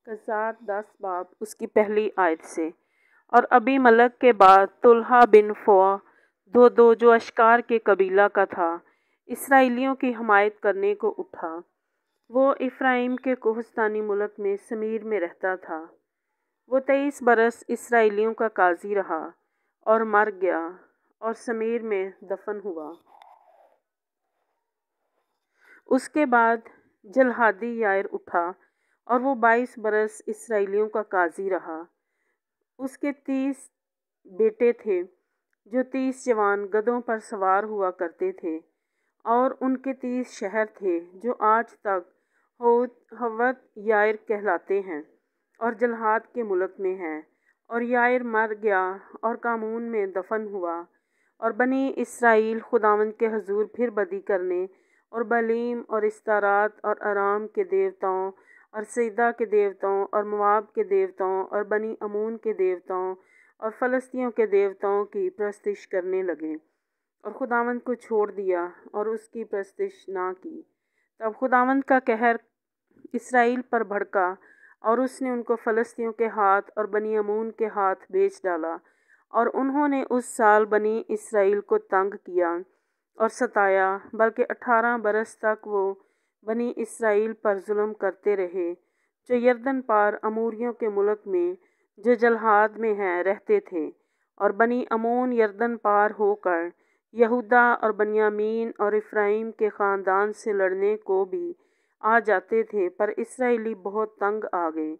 قصات 10 باب اس کی پہلی آیت سے۔ اور ابی ملک کے بعد طلحہ بن فوا دودو جو اشکار کے قبیلہ کا تھا اسرائیلیوں کی حمایت کرنے کو اٹھا۔ وہ افرائیم کے کوہستانی ملک میں سمیر میں رہتا تھا۔ وہ 23 برس اسرائیلیوں کا قاضی رہا اور مر گیا اور سمیر میں دفن ہوا۔ اس کے بعد جلحادی یائر اٹھا اور وہ 22 برس اسرائیلیوں کا قاضی رہا۔ اس کے 30 بیٹے تھے جو 30 جوان گدھوں پر سوار ہوا کرتے تھے، اور ان کے 30 شہر تھے جو آج تک ہوت یائر کہلاتے ہیں اور جلحاد کے ملک میں ہیں۔ اور یائر مر گیا اور کامون میں دفن ہوا، اور بنی اسرائیل خداوند کے حضور پھر بدی کرنے اور بلیم اور استارات اور ارام کے دیوتاؤں اور سیدہ کے دیوتاؤں اور مواب کے دیوتاؤں اور بنی امون کے دیوتاؤں اور فلسطینیوں کے دیوتاؤں کی پرستش کرنے لگے، اور خداوند کو چھوڑ دیا اور اس کی پرستش نہ کی۔ تب خداوند کا قہر اسرائیل پر بھڑکا اور اس نے ان کو فلسطینیوں کے ہاتھ اور بنی امون کے ہاتھ بیچ ڈالا، اور انہوں نے اس سال بنی اسرائیل کو تنگ کیا اور ستایا، بلکہ 18 برس تک وہ بنی اسرائیل پر ظلم کرتے رہے جو یردن پار اموریوں کے ملک میں جو جلحاد میں ہیں رہتے تھے۔ اور بنی امون یردن پار ہو کر یہودا اور بنیامین اور افرائیم کے خاندان سے لڑنے کو بھی آ جاتے تھے، پر اسرائیلی بہت تنگ آ گئے،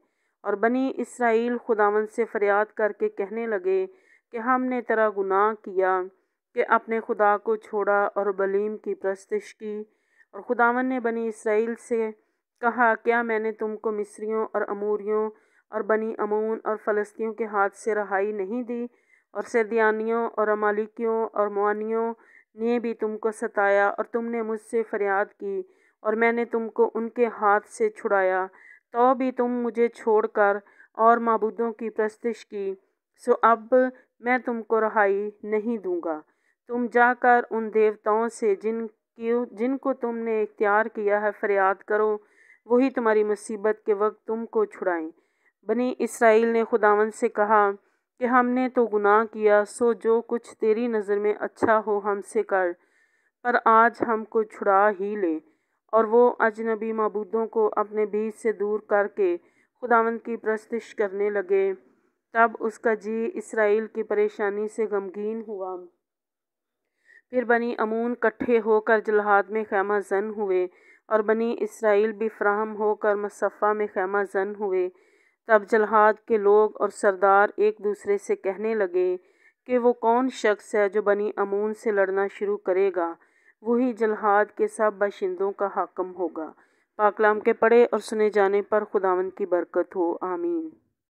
اور بنی اسرائیل خداوند سے فریاد کر کے کہنے لگے کہ ہم نے تیرا گناہ کیا کہ اپنے خدا کو چھوڑا اور بلیم کی پرستش کی۔ اور خداوند نے بنی اسرائیل سے کہا، کیا میں نے تم کو مصریوں اور اموریوں اور بنی امون اور فلسطینیوں کے ہاتھ سے رہائی نہیں دی؟ اور سیدیانیوں اور امالیکیوں اور موانیوں نے بھی تم کو ستایا، اور تم نے مجھ سے فریاد کی اور میں نے تم کو ان کے ہاتھ سے چھڑایا، تو بھی تم مجھے چھوڑ کر اور معبودوں کی پرستش کی۔ سو اب میں تم کو رہائی نہیں دوں گا، تم جا کر ان دیوتاؤں سے جن کو تم نے اختیار کیا ہے فریاد کرو، وہی تمہاری مصیبت کے وقت تم کو چھڑائیں۔ بنی اسرائیل نے خداوند سے کہا کہ ہم نے تو گناہ کیا، سو جو کچھ تیری نظر میں اچھا ہو ہم سے کر، پر آج ہم کو چھڑا ہی لے۔ اور وہ اجنبی معبودوں کو اپنے بیچ سے دور کر کے خداوند کی پرستش کرنے لگے۔ تب اس کا جی اسرائیل کی پریشانی سے غمگین ہوا۔ پھر بنی امون کٹھے ہو کر جلحاد میں خیمہ زن ہوئے، اور بنی اسرائیل بھی فراہم ہو کر مصفہ میں خیمہ زن ہوئے۔ تب جلحاد کے لوگ اور سردار ایک دوسرے سے کہنے لگے کہ وہ کون شخص ہے جو بنی امون سے لڑنا شروع کرے گا، وہی جلحاد کے سب باشندوں کا حاکم ہوگا۔ پاک کلام کے پڑھے اور سنے جانے پر خداوند کی برکت ہو، آمین۔